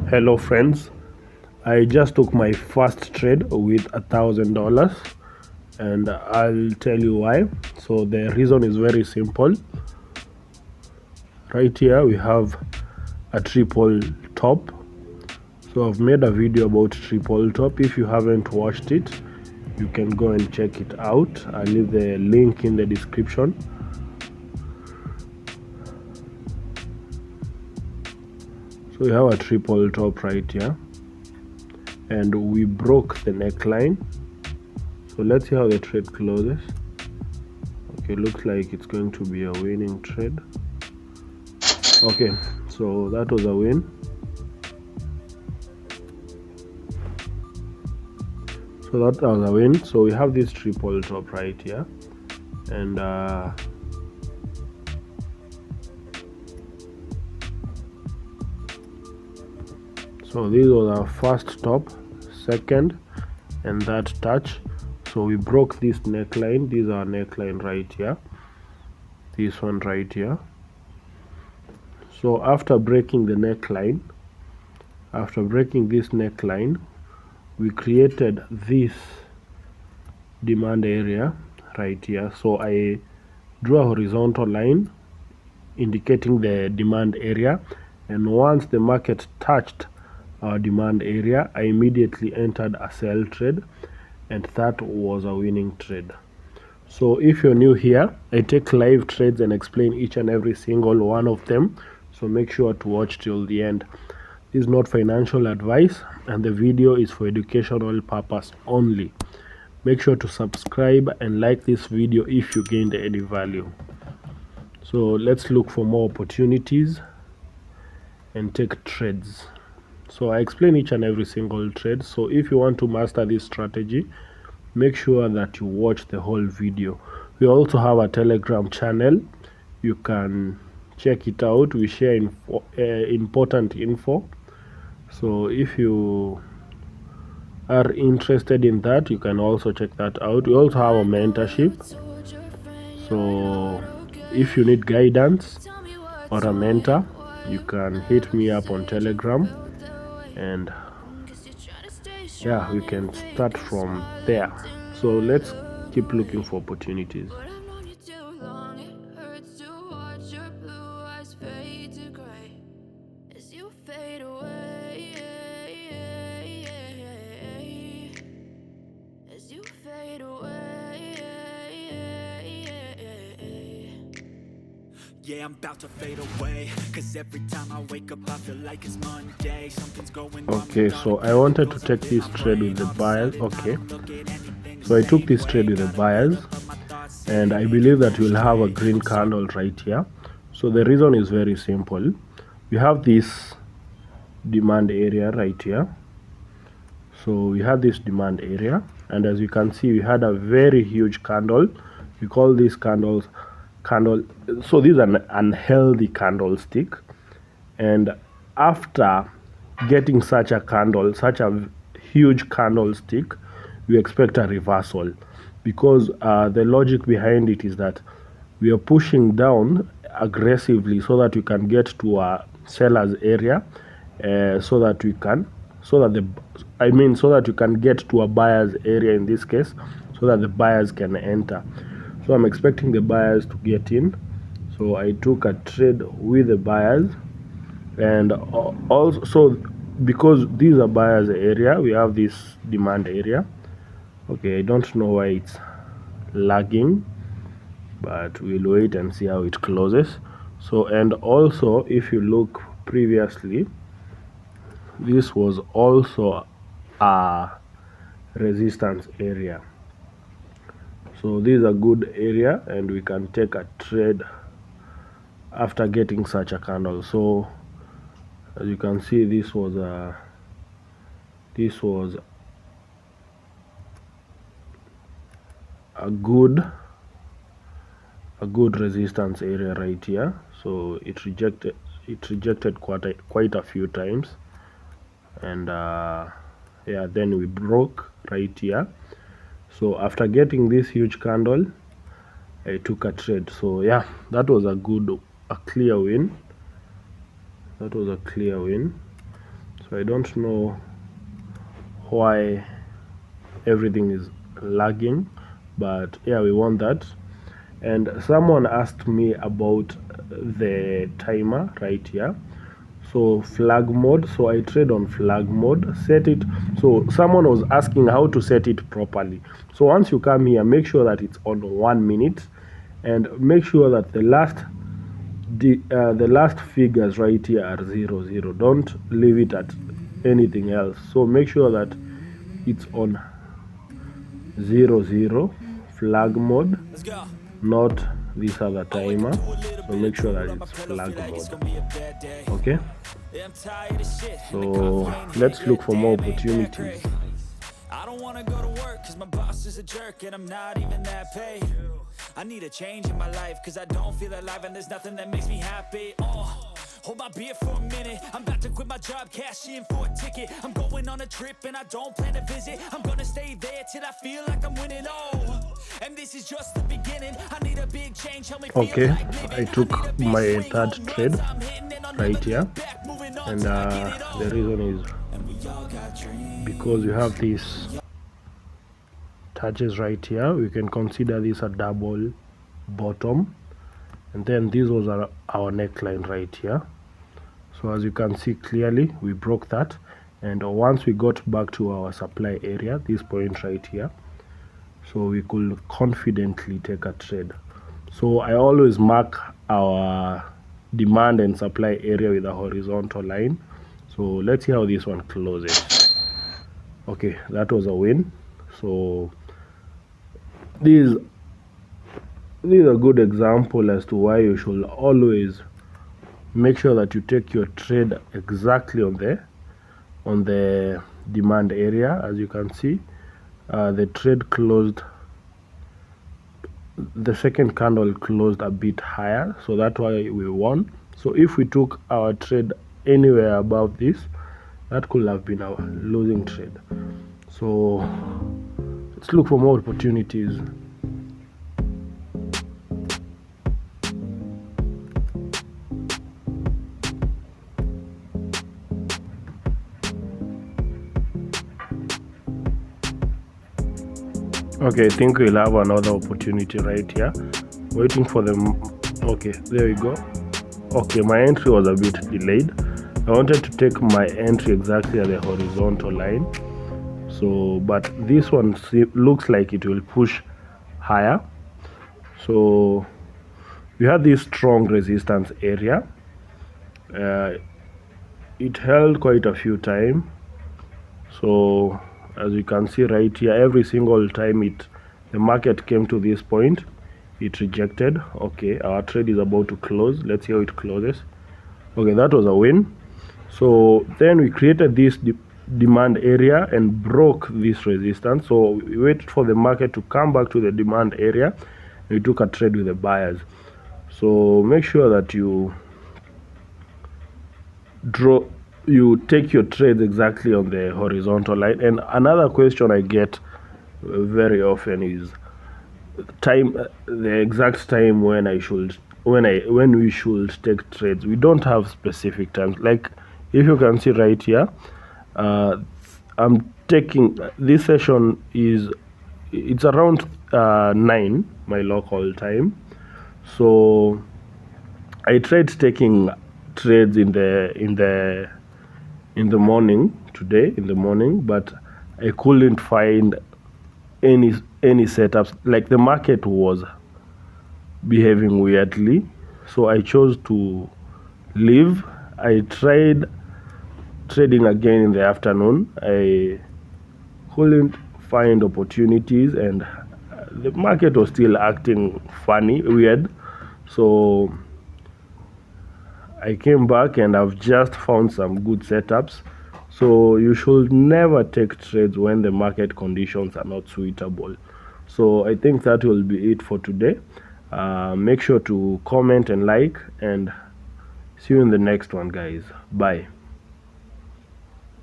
Hello friends, I just took my first trade with $1,000 and I'll tell you why. So the reason is very simple. Right here we have a triple top. So I've made a video about triple top. If you haven't watched it, you can go and check it out. I'll leave the link in the description. So we have a triple top right here and we broke the neckline. So let's see how the trade closes. Okay, looks like it's going to be a winning trade. Okay, so that was a win. So we have this triple top right here, and so this was our first top, second, and that touch. So we broke this neckline. This is our neckline right here, this one right here. So after breaking the neckline, after breaking this neckline, we created this demand area right here. So I drew a horizontal line indicating the demand area, and once the market touched our demand area, I immediately entered a sell trade, and that was a winning trade. So if you're new here, I take live trades and explain each and every single one of them, so make sure to watch till the end. This is not financial advice, and the video is for educational purpose only. Make sure to subscribe and like this video if you gained any value. So let's look for more opportunities and take trades. So I explain each and every single trade. So if you want to master this strategy, make sure that you watch the whole video. We also have a Telegram channel. You can check it out. We share important info. So if you are interested in that, you can also check that out. We also have a mentorship. So if you need guidance or a mentor, you can hit me up on Telegram, and yeah, we can start from there. So let's keep looking for opportunities. Yeah, I'm about to fade away, cause every time I wake up I feel like it's Monday. Something's going wrong. Okay, so I wanted to take this trade with the buyers. Okay, so I took this trade with the buyers, and I believe that we'll have a green candle right here. So the reason is very simple. We have this demand area right here. So we had this demand area, and as you can see, we had a very huge candle. We call these candle. So this is an unhealthy candlestick, and after getting such a candle, such a huge candlestick, we expect a reversal, because the logic behind it is that we are pushing down aggressively so that we can get to a seller's area, so that you can get to a buyer's area in this case, so that the buyers can enter. So I'm expecting the buyers to get in. So I took a trade with the buyers, and also because these are buyers area, we have this demand area. Okay, I don't know why it's lagging, but we'll wait and see how it closes. So, and also if you look previously, this was also a resistance area. So this is a good area, and we can take a trade after getting such a candle. So as you can see, this was a good resistance area right here. So it rejected quite a few times, and yeah, then we broke right here. So after getting this huge candle, I took a trade. So yeah, that was a clear win. So I don't know why everything is lagging, but yeah, we want that. And someone asked me about the timer right here. So flag mode, so I trade on flag mode, set it. So someone was asking how to set it properly. So once you come here, make sure that it's on 1 minute, and make sure that the last figures right here are 00. Don't leave it at anything else. So make sure that it's on 00 flag mode, not this other timer. So make sure that it's flag mode. Okay, so let's look for more opportunities. I don't wanna go to work cause my boss is a jerk and I'm not even that paid. I need a change in my life cause I don't feel alive and there's nothing that makes me happy. Hold my beer for a minute. I'm about to quit my job, cash in for a ticket. I'm going on a trip and I don't plan to visit. I'm gonna stay there till I feel like I'm winning. And this is just the beginning. I need a big change. Help me feel Okay, like I took my third trade right here, and the reason is because you have these touches right here. We can consider this a double bottom, and then this was our neckline right here. So as you can see clearly, we broke that, and once we got back to our supply area, this point right here, so we could confidently take a trade. So I always mark our demand and supply area with a horizontal line. So let's see how this one closes. Okay, that was a win. So this is a good example as to why you should always make sure that you take your trade exactly on the demand area. As you can see, the trade closed, the second candle closed a bit higher, so that's why we won. So if we took our trade anywhere above this, that could have been our losing trade. So let's look for more opportunities. Okay, I think we'll have another opportunity right here. Waiting for them. Okay, there we go. Okay, my entry was a bit delayed. I wanted to take my entry exactly at the horizontal line. So, but this one looks like it will push higher. So we had this strong resistance area. It held quite a few times. So as you can see right here, every single time the market came to this point, it rejected. Okay, our trade is about to close. Let's see how it closes. Okay, that was a win. So then we created this demand area and broke this resistance. So we waited for the market to come back to the demand area. We took a trade with the buyers. So make sure that you take your trades exactly on the horizontal line. And another question I get very often is the exact time when we should take trades. We don't have specific times. Like if you can see right here, I'm taking this session it's around 9 my local time. So I tried taking trades in the morning today, but I couldn't find any setups. Like the market was behaving weirdly, so I chose to leave. I tried trading again in the afternoon. I couldn't find opportunities, and the market was still acting funny, weird. So I came back and I've just found some good setups. So you should never take trades when the market conditions are not suitable. So I think that will be it for today. Make sure to comment and like, and see you in the next one, guys. Bye.